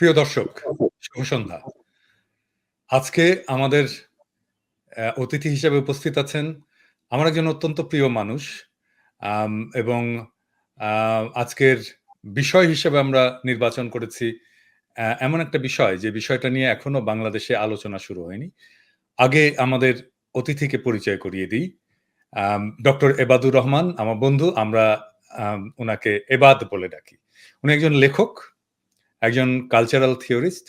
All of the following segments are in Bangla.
প্রিয় দর্শক, শুভ সন্ধ্যা। আজকে আমাদের অতিথি হিসেবে উপস্থিত আছেন আমার একজন অত্যন্ত প্রিয় মানুষ। আম এবং আজকের বিষয় হিসেবে আমরা নির্বাচন করেছি এমন একটা বিষয়, যে বিষয়টা নিয়ে এখনো বাংলাদেশে আলোচনা শুরু হয়নি। আগে আমাদের অতিথিকে পরিচয় করিয়ে দিই। ডক্টর এবাদুর রহমান আমার বন্ধু। আমরা উনাকে এবাদ বলে ডাকি। উনি একজন লেখক, একজন cultural theorist,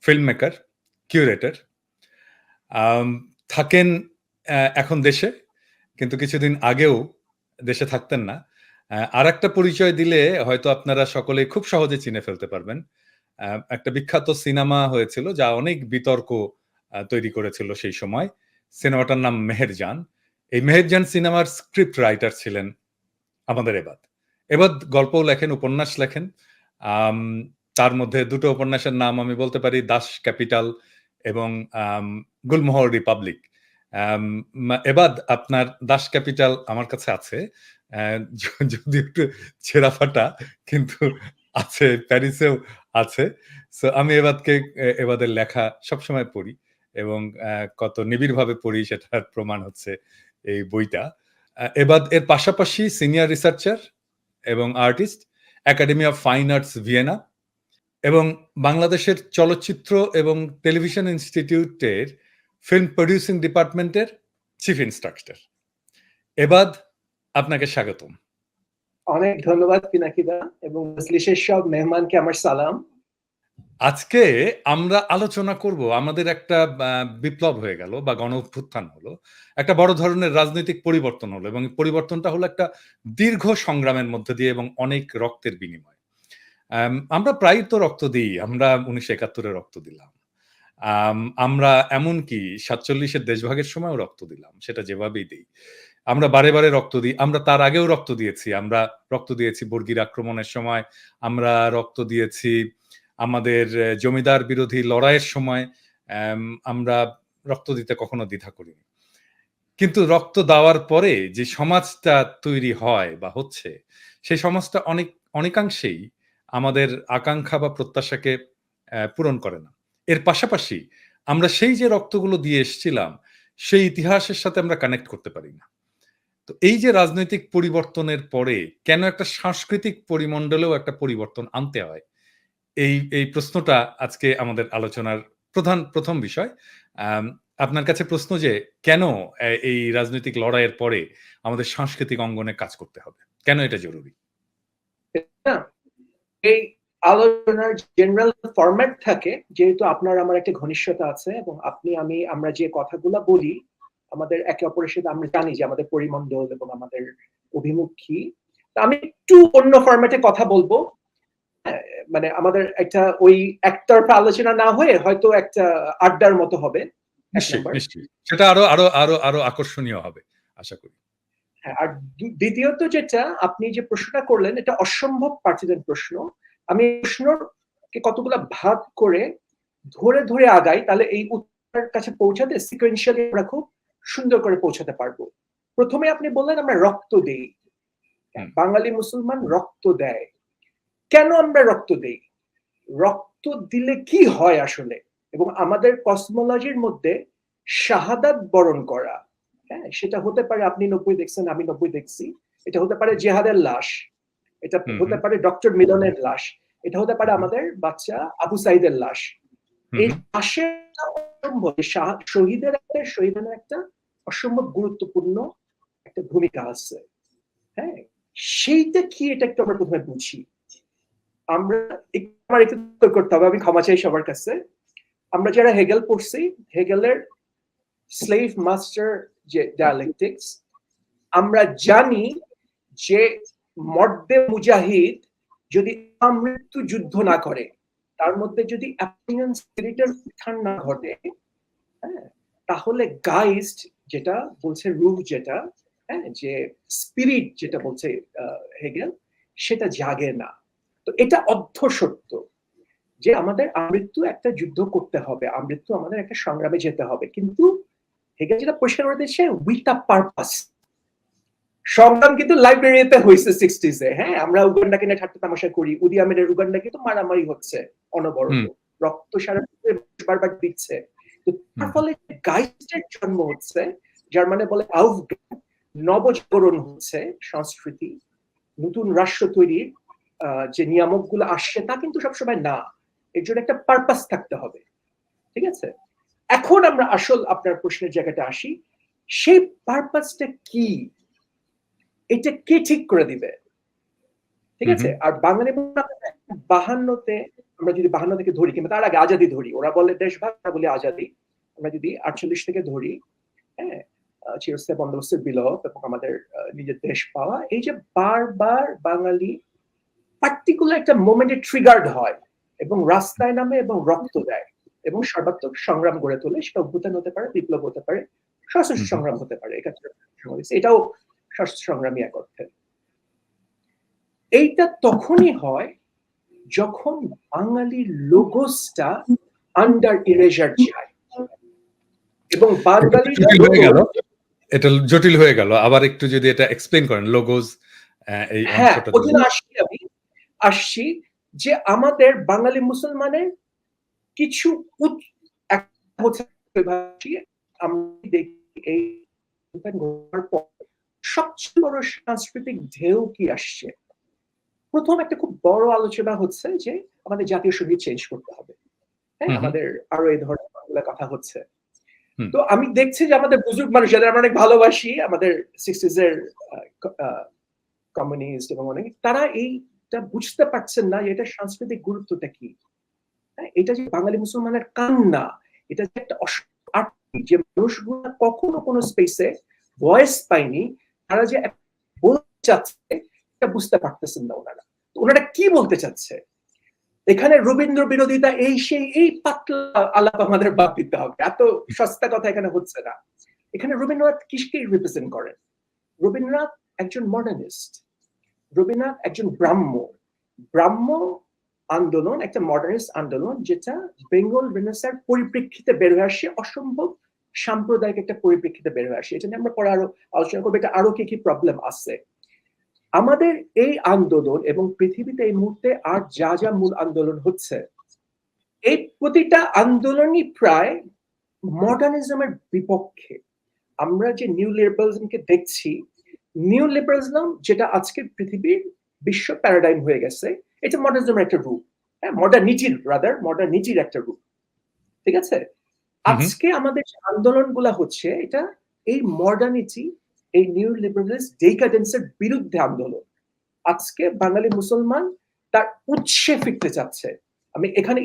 film maker, curator. থাকেন এখন দেশে, কিন্তু কিছুদিন আগেও দেশে থাকতেন না। আরেকটা পরিচয় দিলে হয়তো আপনারা সকলেই খুব সহজে চিনে ফেলতে পারবেন। একটা বিখ্যাত সিনেমা হয়েছিল যা অনেক বিতর্ক তৈরি করেছিল সেই সময়। সিনেমাটার নাম মেহেরজান। এই মেহেরজান সিনেমার স্ক্রিপ্ট রাইটার ছিলেন আমাদের এবাদ। এবাদ গল্পও লেখেন, উপন্যাস লেখেন। আম তার মধ্যে দুটো উপন্যাসের নাম আমি বলতে পারি, 'দাস ক্যাপিটাল' এবং গুলমোহর রিপাবলিক। আম এবাদ, আপনার 'দাস ক্যাপিটাল' আমার কাছে আছে। যদিও একটু ছেঁড়া-ফাটা, কিন্তু আছে, প্যারিসেও আছে। সো আমি এবাদের লেখা সবসময় পড়ি এবং কত নিবিড়ভাবে পড়ি সেটার প্রমাণ হচ্ছে এই বইটা। এবাদ এর পাশাপাশি সিনিয়র রিসার্চার এবং artist, academy of fine arts, Vienna, এবং বাংলাদেশের চলচ্চিত্র এবং টেলিভিশন ইনস্টিটিউটের ফিল্ম প্রডিউসিং ডিপার্টমেন্টের চিফ ইনস্ট্রাক্টর। এবাদ, আপনাকে স্বাগতম। অনেক ধন্যবাদ পিনাকিদা, এবং মজলিসের সব মেহমানকে আমার সালাম। আজকে আমরা আলোচনা করব, আমাদের একটা বিপ্লব হয়ে গেল বা গণ অভ্যুত্থান হলো, একটা বড় ধরনের রাজনৈতিক পরিবর্তন হলো, এবং পরিবর্তনটা হলো একটা দীর্ঘ সংগ্রামের মধ্যে দিয়ে এবং অনেক রক্তের বিনিময়। আমরা প্রায়ই তো রক্ত দিই। আমরা 1971-এ রক্ত দিলাম। আমরা এমনকি 47-এর দেশভাগের সময়ও রক্ত দিলাম, সেটা যেভাবেই দিই। আমরা বারে বারে রক্ত দিই। আমরা তার আগেও রক্ত দিয়েছি। আমরা রক্ত দিয়েছি বর্গীর আক্রমণের সময়। আমরা রক্ত দিয়েছি আমাদের জমিদার বিরোধী লড়াইয়ের সময়। আমরা রক্ত দিতে কখনো দ্বিধা করিনি। কিন্তু রক্ত দেওয়ার পরে যে সমাজটা তৈরি হয় বা হচ্ছে, সেই সমাজটা অনেকাংশেই আমাদের আকাঙ্ক্ষা বা প্রত্যাশাকে পূরণ করে না। এর পাশাপাশি আমরা সেই যে রক্তগুলো দিয়ে এসছিলাম, সেই ইতিহাসের সাথে আমরা কানেক্ট করতে পারি না। তো এই যে রাজনৈতিক পরিবর্তনের পরে কেন একটা সাংস্কৃতিক পরিমণ্ডলেও একটা পরিবর্তন আনতে হয়, এই প্রশ্নটা আজকে আমাদের আলোচনার প্রথম বিষয়। আপনার কাছে প্রশ্ন যে কেন এই রাজনৈতিক লড়াইয়ের পরে আমাদের সাংস্কৃতিক অঙ্গনে কাজ করতে হবে? কেন এটা জরুরি? এই আলোচনার জেনারেল ফরম্যাট থাকে, যেহেতু আপনার আমার একটা ঘনিষ্ঠতা আছে, এবং আমরা যে কথাগুলো বলি আমাদের একে অপরের সাথে, আমরা জানি যে আমাদের পরিমণ্ডল এবং আমাদের অভিমুখী। আমি একটু অন্য ফরম্যাটে কথা বলবো। মানে আমাদের একটা ওই একতরফা আলোচনা না হয়ে হয়তো একটা আড্ডার মতো হবে। নিশ্চয়ই সেটা আরো আরো আরো আরো আকর্ষণীয় হবে আশা করি। আর দ্বিতীয়ত যেটা আপনি যে প্রশ্নটা করলেন, এটা অসম্ভব পার্টিজেন্ট প্রশ্ন। আমি প্রশ্নকে কতগুলো ভাগ করে ধরে ধরে আগাই, তাহলে এই উত্তরের কাছে পৌঁছাতে সিকোয়েন্সিয়ালি আমরা খুব সুন্দর করে পৌঁছাতে পারবো। প্রথমে আপনি বললেন আমরা রক্ত দেই। বাঙালি মুসলমান রক্ত দেয়। কেন আমরা রক্ত দেই? রক্ত দিলে কি হয় আসলে? এবং আমাদের কসমোলজির মধ্যে শাহাদাত বরণ করা, হ্যাঁ, সেটা হতে পারে আপনি 90 দেখছেন, আমি 90 দেখছি। এটা হতে পারে জেহাদের লাশ, এটা হতে পারে ডক্টর মিলনের লাশ, এটা হতে পারে আমাদের বাচ্চা আবু সাইদের লাশ। এই লাশের শহীদের একটা অসম্ভব গুরুত্বপূর্ণ একটা ভূমিকা আছে। হ্যাঁ, সেইটা কি, এটা একটু আমরা প্রথমে বুঝি। আমার একটু করতে হবে, আমি ক্ষমা চাই সবার কাছে। আমরা যারা হেগেল পড়ছি, হেগেলের স্লেভ মাস্টার যে ডায়ালেকটিক্স, আমরা জানি যে মর্দে মুজাহিদ যদি আমৃত্যু যুদ্ধ না করে, তার মধ্যে যদি অ্যাপিনিয়ন স্পিরিটের উত্থান না ঘটে, হ্যাঁ, তাহলে গাইস্ট যেটা বলছে, রূহ যেটা, হ্যাঁ, যে স্পিরিট যেটা বলছে হেগেল, সেটা জাগে না। তো এটা অর্ধসত্য যে আমাদের আমৃত্যু একটা যুদ্ধ করতে হবে, আমৃত্যু আমাদের একটা সংগ্রামে যেতে হবে। কিন্তু হেগেল যেটা পরিষ্কার করে দিয়েছে, উইথ আ পারপাস। সংগ্রাম কিন্তু লাইব্রেরিতে হয়েছে 60s-এ। হ্যাঁ, আমরা উগান্ডাকে নিয়ে ঠাট্টা তামাশা করি, উদি আমিনের উগান্ডা কিন্তু মারামারি হচ্ছে, অনবরত, রক্ত সারা বারবার দিচ্ছে। তো তার ফলে গাইস্টের জন্ম হচ্ছে, যার মানে বলে নবজাগরণ হচ্ছে সংস্কৃতি, নতুন রাষ্ট্র তৈরির যে নিয়ামকগুলো আসছে তা কিন্তু সবসময় না, এর জন্য একটা পারপাস থাকতে হবে। ঠিক আছে, এখন আমরা আসল আপনার প্রশ্নের জায়গাটা আসি, সেই পারপাসটা কি, এটা কে ঠিক করে দিবে? ঠিক আছে, আর বাঙালি 52-তে, আমরা যদি 52 থেকে ধরি কিংবা তার আগে আজাদি ধরি, ওরা বলে দেশভাগ, আমরা বলি আজাদি, আমরা যদি 48 থেকে ধরি, হ্যাঁ, চিরস্থায়ী বন্দোবস্তের বিলোপ এবং আমাদের নিজের দেশ পাওয়া, এই যে বারবার বাঙালি পার্টিকুলার একটা মোমেন্টে ট্রিগার্ড হয় এবং রাস্তায় নামে এবং রক্ত দেয় এবং সর্বাত্মক সংগ্রাম গড়ে তোলে, সেটা অভ্যুত্থান হতে পারে, বিপ্লব হতে পারে, সশস্ত্র সংগ্রাম হতে পারে, এটাও সশস্ত্র সংগ্রামী এক অর্থে। এইটা তখনই হয় যখন বাঙালির লোগোসটা আন্ডার ইরেজার যায় এবং বাঙালির এটা জটিল হয়ে গেল, আবার একটু যদি এটা এক্সপ্লেইন করেন লোগোস এই অংশটা। ওখানে আসছি যে আমাদের বাঙালি মুসলমানের কিছু আমরা দেখি এই সবচেয়ে বড় সাংস্কৃতিক ঢেউ কি আসছে। প্রথম একটা খুব বড় আলোচনা হচ্ছে যে আমাদের জাতীয় সঙ্গীত চেঞ্জ করতে হবে, হ্যাঁ, আমাদের আরো এই ধরনের কথা হচ্ছে। তো আমি দেখছি যে আমাদের বুজুর্গ মানুষ, যাদের আমরা অনেক ভালোবাসি, আমাদের 60s এর কমিউনিস্ট এবং অনেক, তারা এইটা বুঝতে পারছেন না যে এটা সাংস্কৃতিক গুরুত্বটা কি। এটা যে বাঙালি মুসলমানের কান্না, এটা যে একটা যে মানুষগুলো কখনো কোনো স্পেসে ভয়েস পায়নি, তারা যে বলতে চাচ্ছে এটা বুঝতে পারতেছেন না ওনারা। ওনারা কি বলতে চাচ্ছে? এখানে রবীন্দ্র বিরোধিতা, এই পাতলা আলাপ আমাদের বাদ দিতে হবে, এত সস্তা কথা এখানে হচ্ছে না। এখানে রবীন্দ্রনাথ কিসকে রিপ্রেজেন্ট করেন? রবীন্দ্রনাথ একজন মডার্নিস্ট, রবীন্দ্রনাথ একজন ব্রাহ্ম আন্দোলন, একটা মডার্নিস্ট আন্দোলন, যেটা বেঙ্গল রেনেসার পরিপ্রেক্ষিতে বের হয়ে আসে, অসম্ভব সাম্প্রদায়িক একটা পরিপ্রেক্ষিতে বের হয়ে আসে। এটা নিয়ে আমরা পরে আরো আলোচনা করবো, এটা আরো কি কি প্রবলেম আছে। আমাদের এই আন্দোলন এবং পৃথিবীতে এই মুহূর্তে আর যা যা মূল আন্দোলন হচ্ছে, এই প্রতিটা আন্দোলনই প্রায় মডার্নিজমের বিপক্ষে। আমরা যে নিউ লিবারালিজমকে দেখছি, নিউ লিবারালিজম যেটা আজকের পৃথিবীর বিশ্ব প্যারাডাইম হয়ে গেছে, এটা মডার্নিজমের একটা রূপ, হ্যাঁ, মডার্নিটির একটা রূপ। ঠিক আছে, আজকে আমাদের যে আন্দোলনগুলো হচ্ছে, এটা এই মডার্নিটি, এই নিউ লিবারালিস্ট ডেকাডেন্সের বিরুদ্ধে আন্দোলন। আজকে বাঙালি মুসলমান তার উৎসে ফিরতে চাচ্ছে। আমি এখানে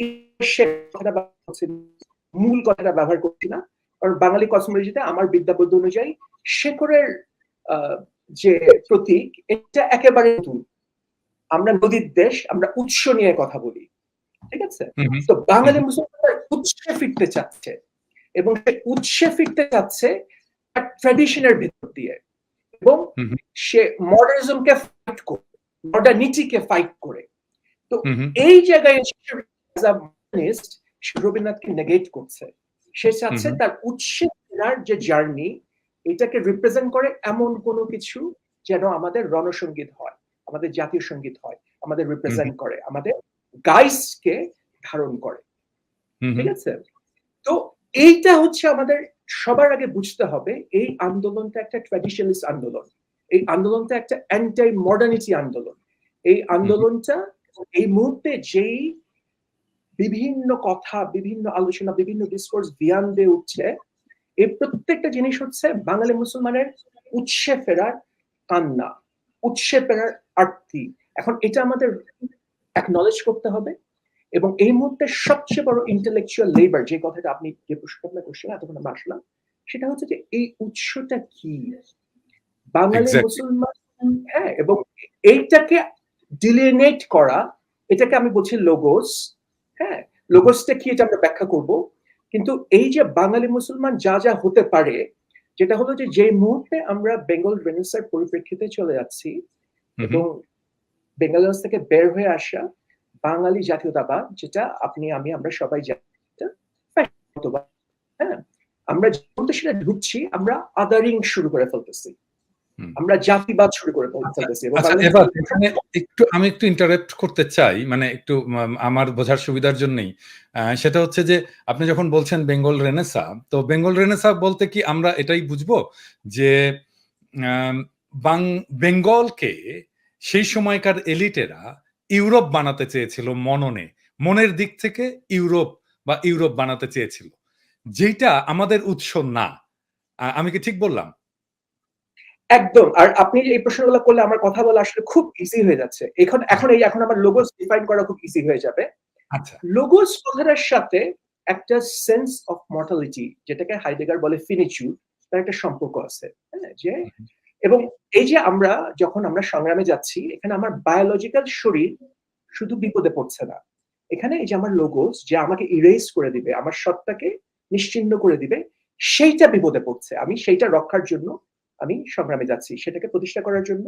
মূল কথাটা ব্যবহার করছি না, কারণ বাঙালি কসমোলজিতে আমার বিদ্যাবোধ অনুযায়ী শেকড়ের যে প্রতীক, এটা একেবারে নতুন। আমরা নদীর দেশ, আমরা উৎস নিয়ে কথা বলি। ঠিক আছে, তো বাঙালি মুসলমান উৎসে ফিরতে চাচ্ছে এবং সে উৎসে ফিরতে চাচ্ছে ট্র্যাডিশনের ভিতর দিয়ে, এবং সে মডার্নিজমকে ফাইট করে, মডার্নিটিকে ফাইট করে। তো এই জায়গায় রবীন্দ্রনাথকে নেগেট করছে। সে চাচ্ছে তার উৎসে ফেরার যে জার্নি, এটাকে রিপ্রেজেন্ট করে এমন কোনো কিছু যেন আমাদের রণসঙ্গীত হয়, আমাদের জাতীয় সঙ্গীত হয়, আমাদের রিপ্রেজেন্ট করে, আমাদের গাইসকে ধারণ করে। ঠিক আছে, তো এইটা হচ্ছে আমাদের সবার আগে বুঝতে হবে। এই আন্দোলনটা একটা ট্র্যাডিশনালিস্ট আন্দোলন, এই আন্দোলনটা একটা অ্যান্টি মডার্নিটি আন্দোলন। এই আন্দোলনটা এই মুহূর্তে যেই বিভিন্ন কথা, বিভিন্ন আলোচনা, বিভিন্ন ডিসকোর্স ধ্যান দিয়ে উঠছে, এই প্রত্যেকটা জিনিস হচ্ছে বাঙালি মুসলমানের উৎসে ফেরার কান্না, উৎসে ফেরার আর্তি। এখন এটা আমাদের অ্যাকনলেজ করতে হবে, এবং এই মুহূর্তে সবচেয়ে বড় ইন্টেলেকচুয়াল লেবার, যে কথাটা আপনি যে প্রশ্নটা করছেন এতক্ষণ আমরা আসলাম, সেটা হচ্ছে যে এই উৎসটা কি বাঙালি মুসলমান, হ্যাঁ, এবং এইটাকে ডিলিনেট করা, এটাকে আমি বলছি লোগোস। হ্যাঁ, লোগোসটা কি এটা আমরা ব্যাখ্যা করব, কিন্তু এই যে বাঙালি মুসলমান যা যা হতে পারে, যেটা হলো যে মুহূর্তে আমরা বেঙ্গল রেনেসার পরিপ্রেক্ষিতে চলে যাচ্ছি এবং বেঙ্গল থেকে বের হয়ে আসা বাঙালি জাতীয়তাবাদ, যেটা আপনি আমি আমরা সবাই জানি, হ্যাঁ, আমরা সেটা ঢুকছি, আমরা আদারিং শুরু করে ফেলতেছি। আমরা জাতিবাদ শুরু করে ফেলতেছি। আচ্ছা, এবার এখানে আমি একটু ইন্টারাপ্ট করতে চাই, মানে একটু আমার বোঝার সুবিধার জন্যই। সেটা হচ্ছে যে আপনি যখন বলছেন বেঙ্গল রেনেসা, তো বেঙ্গল রেনেসা বলতে কি আমরা এটাই বুঝবো যে বেঙ্গলকে সেই সময়কার এলিটেরা ইউরোপ বানাতে চেয়েছিল, মনের দিক থেকে ইউরোপ বানাতে চেয়েছিল, যেটা আমাদের উৎস না। আমি কি ঠিক বললাম? একদম। আর আপনি এই প্রশ্নগুলো করলে আমার কথা বলা আসলে খুব ইজি হয়ে যাচ্ছে। এখন আমার লোগোস ডিফাইন করা খুব ইজি হয়ে যাবে। আচ্ছা, লোগোস কথাটার সাথে একটা সেন্স অফ মর্টালিটি, যেটাকে হাইডেগার বলে ফিনিচুড, তার একটা সম্পর্ক আছে। হ্যাঁ? এবং এই যে যখন আমরা সংগ্রামে যাচ্ছি, এখানে আমার বায়োলজিক্যাল শরীর শুধু বিপদে পড়ছে না। এখানে এই যে আমার লোগোস, যে আমাকে ইরেজ করে দিবে, আমার সত্তাকে নিশ্চিহ্ন করে দিবে, সেইটা বিপদে পড়ছে। আমি সেইটা রক্ষার জন্য আমি সংগ্রামে যাচ্ছি। সেটাকে প্রতিষ্ঠা করার জন্য,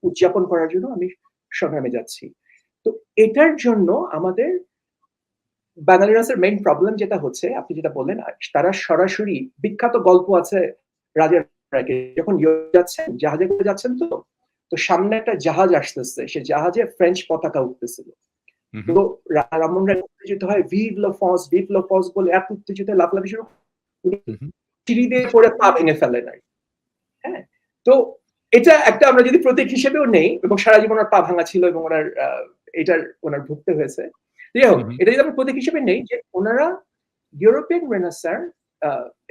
উদযাপন করার জন্য আমি সংগ্রামে যাচ্ছি। তো এটার জন্য আমাদের বাঙালিরাসের মেইন প্রবলেম যেটা হচ্ছে, আপনি যেটা বললেন, তারা সরাসরি বিখ্যাত গল্প আছে রাজার রায়কে, যখন যাচ্ছেন জাহাজে করে যাচ্ছেন, তো সামনে একটা জাহাজ আসতেছে, সে জাহাজে ফ্রেঞ্চ পতাকা উঠতেছিল। তো রামমোহন রায় উত্তেজিত হয়, ভিভ লো ফ্রান্স বলে এত উত্তেজিত লাফলাফি শুরু, সিঁড়ি দিয়ে পড়ে পা ভেঙে ফেলে নাই। হ্যাঁ, তো এটা একটা আমরা যদি প্রতীক হিসেবেও নেই, এবং সারা জীবন ওনার পা ভাঙা ছিল এবং ওনার ভুগতে হয়েছে। যাই হোক, এটা যদি আমরা প্রতীক হিসেবে নেই, যে ওনারা ইউরোপিয়ান রেনেসার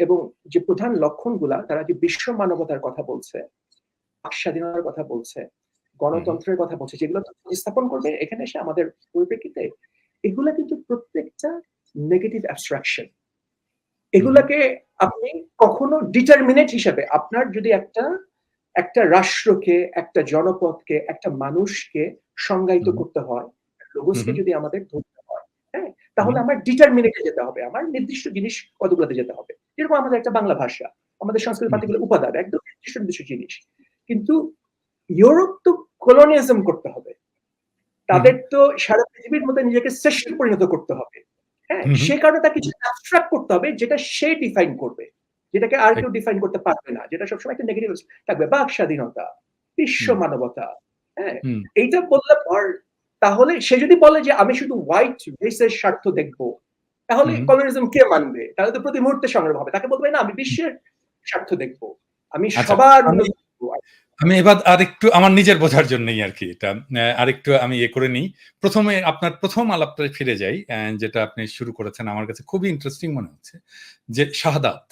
এবং যে প্রধান লক্ষণগুলা, তারা যে বিশ্ব মানবতার কথা বলছে, স্বাধীনতার কথা বলছে, গণতন্ত্রের কথা বলছে, যেগুলো স্থাপন করবে এখানে এসে আমাদের পরিপ্রেক্ষিতে, এগুলা কিন্তু প্রত্যেকটা নেগেটিভ অ্যাবস্ট্রাকশন। এগুলাকে আপনি কখনো ডিটারমিনেট হিসেবে, আপনার যদি একটা রাষ্ট্রকে, একটা জনপদকে, একটা মানুষকে সংজ্ঞায়িত করতে হয়, লোগোসকে যদি আমাদের ধরতে হয়, হ্যাঁ, তাহলে আমার ডিটারমিনেটে যেতে হবে, আমার নির্দিষ্ট জিনিস কতগুলোতে যেতে হবে। যেরকম আমাদের একটা বাংলা ভাষা, আমাদের সংস্কৃত পাতিগুলো উপাদান, একদম নির্দিষ্ট জিনিস। কিন্তু ইউরোপ তো কলোনিয়ালিজম করতে হবে, তাদের তো সারা পৃথিবীর মধ্যে নিজেকে শ্রেষ্ঠ পরিণত করতে হবে। হ্যাঁ, সে কারণে তাকে কিছু অ্যাবস্ট্রাক্ট করতে হবে, যেটা সে ডিফাইন করবে, যেটাকে আর কেউ ডিফাইন করতে পারবে না, যেটা সবসময় একটা নেগেটিভ থাকবে। বাক স্বাধীনতা, বিশ্ব মানবতা, হ্যাঁ, এইটা বললে পর, তাহলে সে যদি বলে যে আমি শুধু হোয়াইট রেসের স্বার্থ দেখবো, তাহলে কলোনিয়ালিজম কে মানবে? তাহলে তো প্রতি মুহূর্তে সংগ্রাম হবে। তাকে বলবে না, আমি বিশ্বের স্বার্থ দেখবো, আমি সবার উন্নতি দেখবো। আমি এবার আরেকটু আমার নিজের বোঝার জন্যই আর কি, এটা আরেকটু আমি করে নিই। প্রথমে আপনার প্রথম আলাপটা ফিরে যাই, যেটা আপনি শুরু করেছেন, আমার কাছে খুবই ইন্টারেস্টিং মনে হচ্ছে, যে শাহাদাত।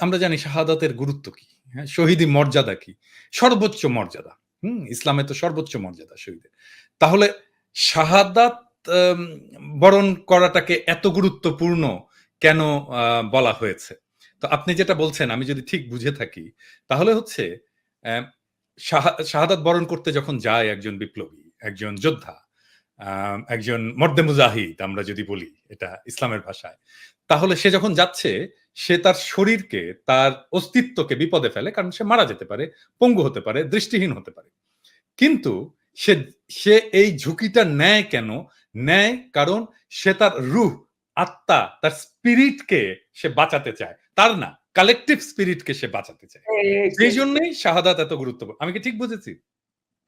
আমরা জানি শাহাদাতের গুরুত্ব কি, হ্যাঁ, শহীদি মর্যাদা কি, সর্বোচ্চ মর্যাদা। ইসলামে তো সর্বোচ্চ মর্যাদা শহীদের। তাহলে শাহাদাত বরণ করাটাকে এত গুরুত্বপূর্ণ কেন বলা হয়েছে? তো আপনি যেটা বলছেন, আমি যদি ঠিক বুঝে থাকি, তাহলে হচ্ছে শাহাদাত বরণ করতে যখন যায় একজন বিপ্লবী, একজন যোদ্ধা, একজন মর্দে মুজাহিদ আমরা যদি বলি এটা ইসলামের ভাষায়, তাহলে সে যখন যাচ্ছে, সে তার শরীরকে, তার অস্তিত্বকে বিপদে ফেলে, কারণ সে মারা যেতে পারে, পঙ্গু হতে পারে, দৃষ্টিহীন হতে পারে। কিন্তু সে এই ঝুঁকিটা নেয় কেন? নেয় কারণ সে তার রূহ, আত্মা, তার স্পিরিটকে সে বাঁচাতে চায়, তার না, কালেকটিভ স্পিরিটকে সে বাঁচাতে চায়। সেই জন্যই শাহাদাত এত গুরুত্বপূর্ণ। আমি কি ঠিক বুঝেছি?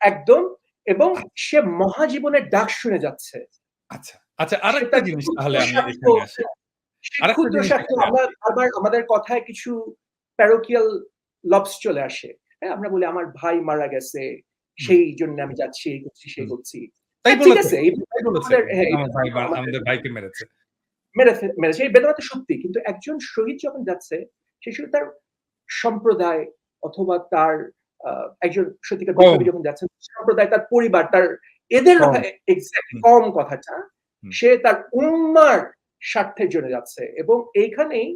একদম। এবং সে মহাজীবনের ডাক শুনে যাচ্ছে। আচ্ছা, আচ্ছা, আরেকটা জিনিস তাহলে আমি এখানে আসি। আরেকটা জিনিস আমাদের কথায় কিছু প্যারোকিয়াল লবস চলে আসে। হ্যাঁ, আমরা বলি আমার ভাই মারা গেছে, সেই জন্য আমি যাচ্ছি, এই করছি, সেই করছি। তাই ঠিক আছে, আমাদের ভাইকে মেরেছে। মেরেছে, এই বেদনা তো সত্যি। কিন্তু একজন শহীদ যখন যাচ্ছে, সে শুধু তার সম্প্রদায় অথবা তার একজন সত্যিকার বিপ্লবী যখন যাচ্ছেন, সম্প্রদায়, তার পরিবার, এদের এক্সাক্টলি কম কথাটা, সে তার উম্মার স্বার্থের জন্য যাচ্ছে। এবং এইখানেই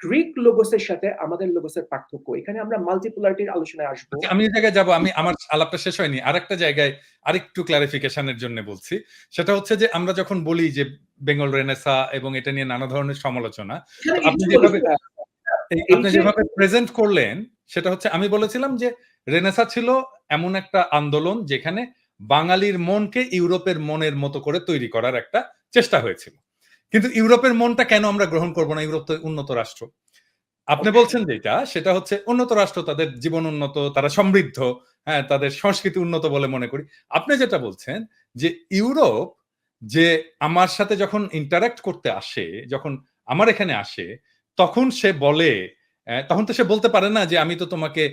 গ্রিক লোগোসের সাথে আমাদের লোগোসের পার্থক্য। এখানে আমরা মাল্টিপোলারিটির আলোচনায় আসবো। আমি এই জায়গায় যাবো, আমার আলাপটা শেষ হয়নি। আরেকটা জায়গায় আরেকটু ক্লারিফিকেশনের জন্য বলছি। সেটা হচ্ছে যে আমরা যখন বলি যে বেঙ্গল রেনেসা এবং এটা নিয়ে নানা ধরনের সমালোচনা, আপনি যেভাবে প্রেজেন্ট করলেন, সেটা হচ্ছে, আমি বলেছিলাম যে রেনেসা ছিল এমন একটা আন্দোলন যেখানে বাঙালির মনকে ইউরোপের মনের মতো করে তৈরি করার একটা চেষ্টা হয়েছিল। কিন্তু ইউরোপের মনটা কেন আমরা গ্রহণ করবো না? ইউরোপ তো উন্নত রাষ্ট্র। আপনি বলছেন যেটা সেটা হচ্ছে উন্নত রাষ্ট্র, তাদের জীবন উন্নত, তারা সমৃদ্ধ, হ্যাঁ, তাদের সংস্কৃতি উন্নত বলে মনে করি। আপনি যেটা বলছেন যে ইউরোপ যে আমার সাথে যখন ইন্টারেক্ট করতে আসে, যখন আমার এখানে আসে, তখন সে বলে, তখন তো সে বলতে পারে না যে আমি তো তোমাকে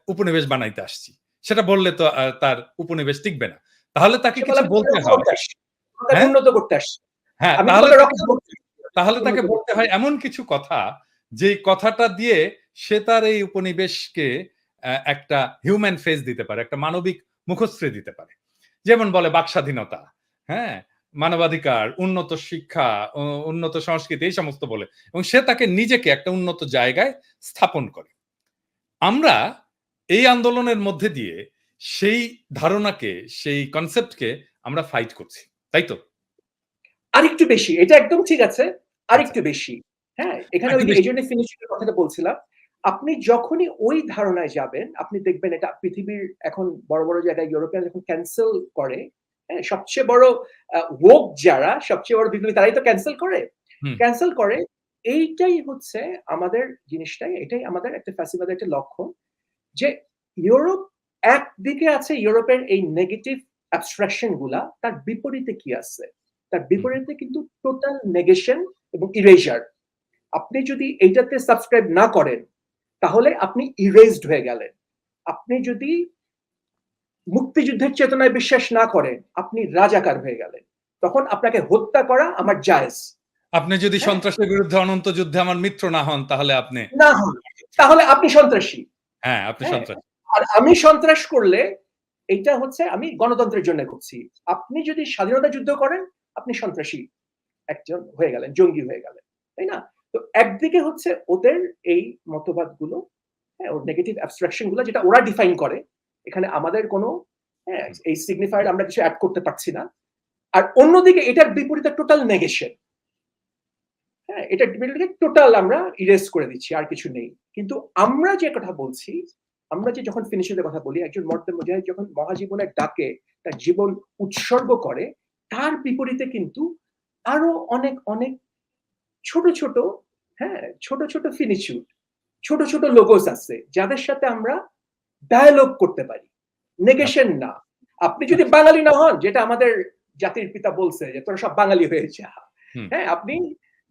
উপনিবেশ বানাইতে আসছি। সেটা বললে তো তার উপনিবেশ টিকবে না। তাহলে তাকে সে বলে কিছু আমি বলতে রক্ষা হয়। করতে আসছি, তোমাকে হ্যাঁ? উন্নত করতে আসছি, হ্যাঁ, আমি তাহলে তোমাকে তাকে রক্ষা করতে আসছি, তাহলে তাকে উন্নত বলতে করতে। হয় এমন কিছু কথা, যেই কথাটা দিয়ে সে তার এই উপনিবেশকে একটা হিউম্যান ফেস দিতে পারে, একটা মানবিক মুখশ্রী দিতে পারে। যেমন বলে বাকস্বাধীনতা, হ্যাঁ? মানবাধিকার, উন্নত শিক্ষা, উন্নত সংস্কৃতি, এই সমস্ত বলে। এবং সে তাকে নিজেকে একটা উন্নত জায়গায় স্থাপন করে। আমরা এই আন্দোলনের মধ্যে দিয়ে সেই ধারণাকে, সেই কনসেপ্টকে আমরা ফাইট করছি। তাই তো? আরেকটু বেশি, এটা একদম ঠিক আছে। আচ্ছা, আরেকটু বেশি। হ্যাঁ? এখানে একটু ওই যে বেশি। এজন্য ফিনিশিং এর কথাটা বলছিলাম। আপনি যখনই ওই ধারণায় যাবেন, আপনি দেখবেন এটা পৃথিবীর এখন বড়, বড় জায়গায় ইউরোপিয়ান যখন ক্যানসেল করে, হ্যাঁ? সবচেয়ে বড় woke যারা, সবচেয়ে বড় বিপ্লবী তারাই তো ক্যানসেল করে। হুম, ক্যানসেল করে এইটাই হচ্ছে আমাদের জিনিসটাই, এটাই আমাদের একটা ফ্যাসিবাদের একটা লক্ষণ যে ইউরোপ একদিকে আছে ইউরোপের এই নেগেটিভ অ্যাবস্ট্রাকশন গুলা, তার বিপরীতে কি আছে? তার হুম, বিপরীতে কিন্তু টোটাল নেগেশন এবং ইরেজার। আপনি যদি এইটাতে সাবস্ক্রাইব না করেন, তাহলে আপনি ইরেজড হয়ে গেলেন। আপনি যদি মুক্তিযুদ্ধের চেতনায় বিশ্বাস না করেন, আপনি রাজাকার হয়ে গেলেন। তখন আপনাকে হত্যা করা আমার জায়েজ। আপনি যদি হ্যাঁ? সন্ত্রাসের বিরুদ্ধে অনন্ত যুদ্ধে আমার মিত্র না হন, তাহলে আপনি না হন, তাহলে আপনি সন্ত্রাসী। হ্যাঁ, আপনি হ্যাঁ? সন্ত্রাসী। আর আমি সন্ত্রাস করলে এইটা হচ্ছে আমি গণতন্ত্রের জন্য করছি। আপনি যদি স্বাধীনতা যুদ্ধ করেন, আপনি সন্ত্রাসী একজন হয়ে গেলেন, জঙ্গি হয়ে গেলেন। তাই না? তো একদিকে হচ্ছে ওদের এই মতবাদগুলো, হ্যাঁ, ওর নেগেটিভ অ্যাবস্ট্রাকশন গুলো যেটা ওরা ডিফাইন করে। এখানে আমাদের কোনো, হ্যাঁ, এই সিগনিফায়ার আমরা কিছু এড করতে পারছি না। আর অন্যদিকে এটার বিপরীতে টোটাল নেগেশন। হ্যাঁ, এটার বিপরীতে টোটাল আমরা ইরেজ করে দিচ্ছি, আর কিছু নেই। কিন্তু আমরা যে কথা বলছি, আমরা যে যখন ফিনিশিং এর কথা বলি, একজন মর্দে মুজাহিদ যখন মহাজীবনের ডাকে তার জীবন উৎসর্গ করে, তার বিপরীতে কিন্তু আরো অনেক, অনেক ছোট, ছোট, হ্যাঁ, ছোট, ছোট ফিনিচিউড, ছোট, ছোট লোগোস আছে, যাদের সাথে আমরা ডায়ালগ করতে পারি। আচ্ছা, নেগেশন না। আপনি যদি আচ্ছা। বাঙালি না হন, যেটা আমাদের জাতির পিতা বলছে যে, "তোরা সব বাঙালি হয়ে যা।" হুম, হ্যাঁ? আপনি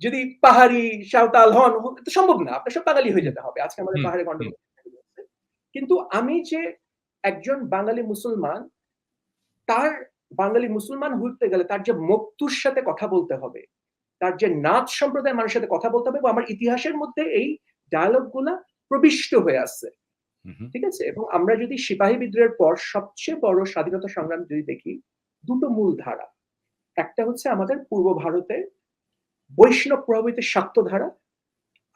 যদি পাহাড়ি, সাঁওতাল হন, তো সম্ভব না। আপনার সব বাঙালি হয়ে হুম, যেতে হবে। আজকে আমাদের হুম, পাহাড়ে হুম, গন্ডগোল হচ্ছে। কিন্তু আমি যে একজন বাঙালি মুসলমান, তার বাঙালি মুসলমান হইতে গেলে তার যে মক্তুর সাথে কথা বলতে হবে, তার যে নাথ সম্প্রদায়ের মানুষের সাথে কথা বলতে হবে এবং আমার ইতিহাসের মধ্যে এই ডায়ালগ গুলা প্রবিষ্ট হয়ে আছে। হুম, হুম, ঠিক আছে? এবং আমরা যদি সিপাহী বিদ্রোহের পর সবচেয়ে বড় স্বাধীনতা সংগ্রাম যদি দেখি, দুটো মূল ধারা। একটা হচ্ছে আমাদের পূর্ব ভারতে বৈষ্ণব প্রভাবিত শাক্ত ধারা,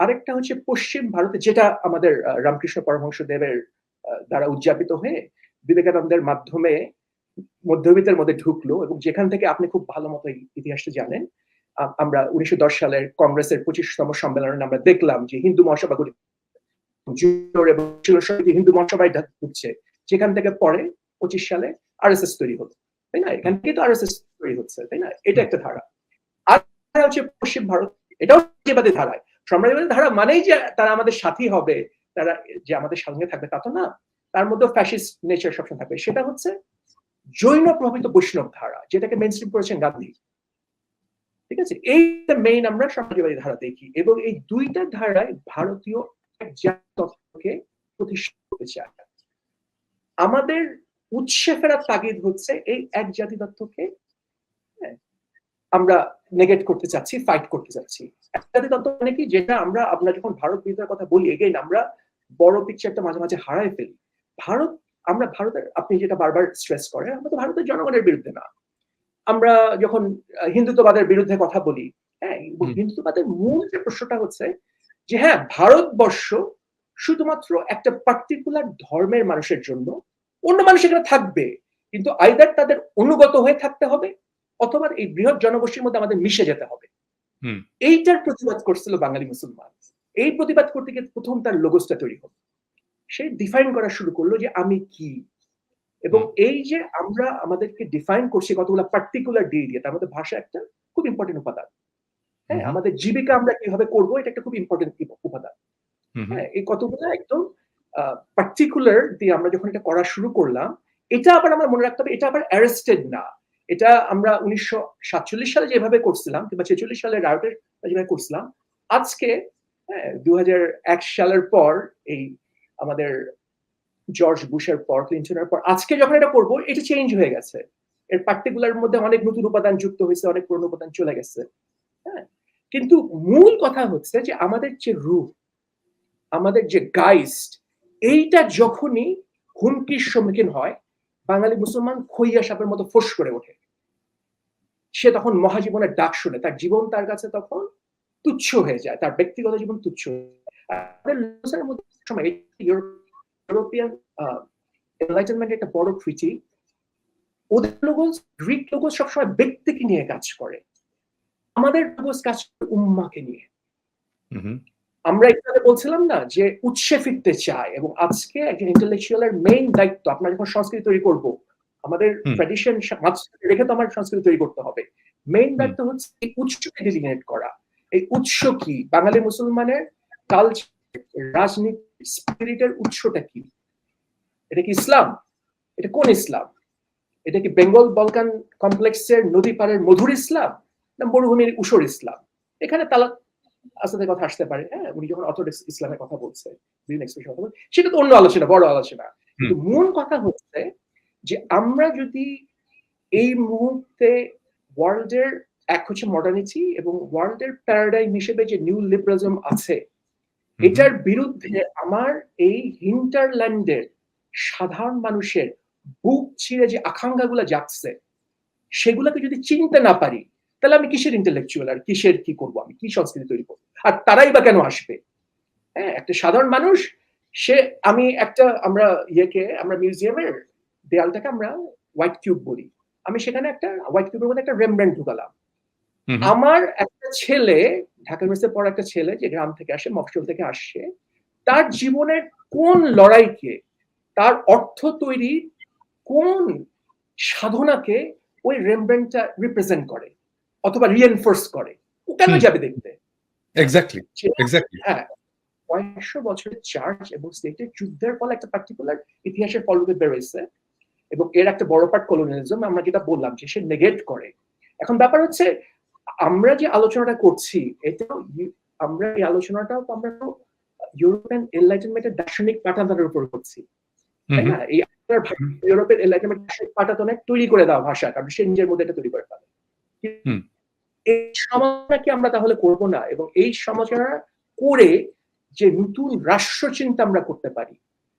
আরেকটা হচ্ছে পশ্চিম ভারতে যেটা আমাদের রামকৃষ্ণ পরমহংস দেবের দ্বারা উদযাপিত হয়ে বিবেকানন্দের মাধ্যমে মধ্যবিত্তের মধ্যে ঢুকলো এবং যেখান থেকে আপনি খুব ভালো মতো এই ইতিহাসটা জানেন। আমরা ১৯১০ সালের কংগ্রেসের ২৫তম সম্মেলনে আমরা দেখলাম যে হিন্দু মহাসভা গঠিত এবং হিন্দু মহাসভায় ঢুকছে, যেখান থেকে পরে ২৫ সালে আরএসএস তৈরি হলো। তাই না? এখান হুম, থেকে তো আরএসএস তৈরি হচ্ছে, তাই না? এটা হুম, একটা ধারা। আর হচ্ছে পশ্চিম ভারত, এটাও সাম্রাজ্যবাদী ধারায়। সাম্রাজ্যবাদী ধারা মানেই যে তারা আমাদের সাথী হবে, তারা যে আমাদের সঙ্গে থাকবে তা তো না। তার মধ্যে ফ্যাসিস্ট নেচার সবসময় থাকবে। সেটা হচ্ছে জৈন প্রভাবিত বৈষ্ণব ধারা, যেটাকে মেইনস্ট্রিম করেছেন গান্ধী। ঠিক আছে? এইটা মেইন আমরা সমাজবাদী ধারা দেখি এবং এই দুইটা ধারায় ভারতীয় এক জাতকে প্রতিষ্ঠা করতে চায়। আমাদের উৎসে ফেরার তাগিদ হচ্ছে এই এক জাতি তত্ত্বকে, হ্যাঁ, আমরা নেগেট করতে চাচ্ছি, ফাইট করতে চাচ্ছি। এক জাতি তত্ত্ব মানে কি? যেটা আমরা যখন ভারত বিরোধিতার কথা বলি, এগেইন আমরা বড় পিকচারটা মাঝে, মাঝে হারায় ফেলি। ভারত, আমরা ভারতের, আপনি যেটা বারবার স্ট্রেস করেন, আমরা তো ভারতের জনগণের বিরুদ্ধে না। আমরা যখন হিন্দুত্ববাদের বিরুদ্ধে কথা বলি, হ্যাঁ, হুম, হিন্দুত্ববাদের মূল যে প্রশ্নটা হচ্ছে যে হ্যাঁ, ভারতবর্ষ শুধুমাত্র একটা পার্টিকুলার ধর্মের মানুষের জন্য, অন্য মানুষ এখানে থাকবে, কিন্তু আইদার তাদের অনুগত হয়ে থাকতে হবে অথবা এই বৃহৎ জনগোষ্ঠীর মধ্যে আমাদের মিশে যেতে হবে। হুম, এইটার প্রতিবাদ করছিল বাঙালি মুসলমান। এই প্রতিবাদ করতে গিয়ে প্রথম তার লোগোসটা তৈরি হলো। সে ডিফাইন করা শুরু করলো যে আমি কি, এবং হুম, এই যে আমরা আমাদেরকে ডিফাইন করছি কতগুলো পার্টিকুলার ডি দিয়ে, তার মধ্যে ভাষা একটা খুব ইম্পর্টেন্ট উপাদান। হুম, হ্যাঁ, হুম, আমাদের জীবিকা আমরা কিভাবে করবো, এটা একটা খুব ইম্পর্টেন্ট উপাদান। হ্যাঁ, এই কতগুলো একদম পার্টিকুলার দিয়ে আমরা যখন এটা করা শুরু করলাম, এটা আবার আমরা মনে রাখতে হবে, এটা আবার অ্যারেস্টেড না। এটা আমরা 1947 সালে যেভাবে করছিলাম কিংবা 46 সালের রায়টের যেভাবে করছিলাম, আজকে 2001 সালের পর এই আমাদের জর্জ বুশের পর, ক্লিনটনের পর আজকে যখন এটা করব, এটা চেঞ্জ হয়ে গেছে। এর পার্টিকুলার মধ্যে অনেক নতুন উপাদান যুক্ত হয়েছে, অনেক পুরনো উপাদান চলে গেছে। হ্যাঁ, কিন্তু মূল কথা হচ্ছে যে আমাদের যে রূপ, আমাদের যে গাইস্ট, এইটা যখনই হুমকির সম্মুখীন হয়, বাঙালি মুসলমান খইয়া সাপের মতো ফোঁস করে ওঠে। সে তখন মহাজীবনের ডাক শুনে, তার জীবন তার কাছে তখন তুচ্ছ হয়ে যায়, তার ব্যক্তিগত জীবন তুচ্ছ হয়ে যায়। আমাদের মধ্যে সময় ইউরোপিয়ান এনলাইটেনমেন্ট একটা বড় ক্রিটি, ওদের লোগোস, গ্রিক লোগোস সবসময় ব্যক্তিকে নিয়ে কাজ করে, আমাদের লোগোস কাজ করে উম্মাকে নিয়ে। আমরা এখানে বলছিলাম না যে উৎসে ফিরতে চায়, এবং আজকে একজন ইন্টেলেকচুয়ালের মেইন দায়িত্ব, আমরা যখন সংস্কৃতি তৈরি করব, আমাদের ট্র্যাডিশন রেখে তো আমার সংস্কৃতি তৈরি করতে হবে, মেইন দায়িত্ব হচ্ছে এই উৎসকে ডেলিনেট করা। এই উৎস কি? বাঙালি মুসলমানের কালচার, রাজনীতি, স্পিরিটের উৎসটা কি? এটা কি ইসলাম? এটা কোন ইসলাম? এটা কি বেঙ্গল বলকান কমপ্লেক্সের নদী পাড়ের মধুর ইসলাম, না মরুভূমির উষর ইসলাম? এখানে তালা আসাদের কথা আসতে পারে, হ্যাঁ, উনি যখন অর্থোডক্স ইসলামের কথা বলছে, বিভিন্ন এক্সপ্রেশন কথা বলছে, সেটা তো অন্য আলোচনা, বড় আলোচনা। কিন্তু মূল কথা হচ্ছে যে আমরা যদি এই মুহূর্তে ওয়ার্ল্ডের, এক হচ্ছে মডার্নিটি এবং ওয়ার্ল্ডের প্যারাডাইম হিসেবে যে নিউ লিবারালিজম আছে, এটার বিরুদ্ধে আমার এই হিন্টারল্যান্ডের সাধারণ মানুষের বুক ছিঁড়ে যে আকাঙ্ক্ষাগুলো জাগছে, সেগুলোকে যদি চিনতে না পারি, তাহলে আমি কিসের ইন্টেলেকচুয়াল, আর কিসের কি করবো, আমি কি সংস্কৃতি তৈরি করবো, আর তারাই বা কেন আসবে? হ্যাঁ, একটা সাধারণ মানুষ, সে, আমি একটা, আমরা মিউজিয়ামের দেয়ালটাকে আমরা হোয়াইট কিউব বলি, আমি সেখানে একটা হোয়াইট কিউবের মধ্যে একটা রেমব্রান্ড ঢুকালাম। আমার একটা ছেলে, ঢাকা ইউনিভার্সিটির পর একটা ছেলে যে গ্রাম থেকে আসে, মফস্বল থেকে আসছে, তার জীবনের কোন লড়াইকে, তার অর্থ তৈরি কোন সাধনাকে ওই রেমব্রান্ডটা রিপ্রেজেন্ট করে অথবা রিএনফোর্স করে, ও কেন যাবে দেখতে? এক্স্যাক্টলি। হ্যাঁ, 500 বছরের চার্চ এবং স্টেটের যুদ্ধের ফলে একটা পার্টিকুলার ইতিহাসের ফলরূপে বেরোয়েছে, এবং এর একটা বড় পার্ট কলোনিয়ালিজম, আমরা যেটা বললাম যে সে নেগেট করে। এখন ব্যাপার হচ্ছে, আমরা যে আলোচনাটা করছি, এটাও আমরা এই আলোচনাটাও আমরা ইউরোপিয়ান এনলাইটেনমেন্টের দার্শনিক পাঠানোর উপর করছি, তাই না? এই ইউরোপের এনলাইটেনমেন্ট দার্শনিক পাঠাতনে তৈরি করে দেওয়া ভাষা, কারণ সে নিজের মধ্যে এটা তৈরি করে ফেলে। এই সমালোচনা কি আমরা তাহলে করব না? এবং এই সমালোচনা করে যে নতুন রাষ্ট্র চিন্তা আমরা করতে পারি,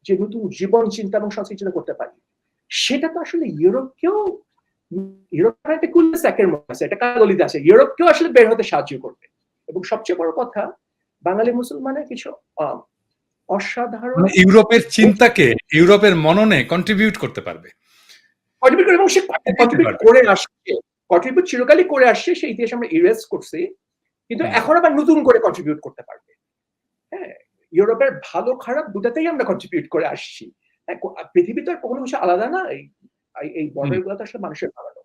যে নতুন জীবন চিন্তা এবং সংস্কৃতি চিন্তা করতে পারি, সেটা তো আসলে ইউরোপকেও, ইউরোপের একটা কুলসেকের মধ্যে আছে, একটা কাগলিতে আছে, ইউরোপকেও আসলে বের হতে সাহায্য করবে। এবং সবচেয়ে বড় কথা, বাঙালি মুসলমানের কিছু অসাধারণ ইউরোপের চিন্তাকে ইউরোপের মননে কন্ট্রিবিউট করতে পারবে, এবং সে কন্ট্রিবিউট করে আসছে, কন্ট্রিবিউট চিরকালই করে আসছে, সেই ইতিহাস আমরা ইরেজ করছি, কিন্তু এখন আবার নতুন করে কন্ট্রিবিউট করতে পারবে। হ্যাঁ, ইউরোপের ভালো খারাপ দুটাতেই আমরা কন্ট্রিবিউট করে আসছি। পৃথিবী তো আর কখনো কিছু আলাদা না, এই বর্ডার গুলো তো আসলে মানুষের বানানো,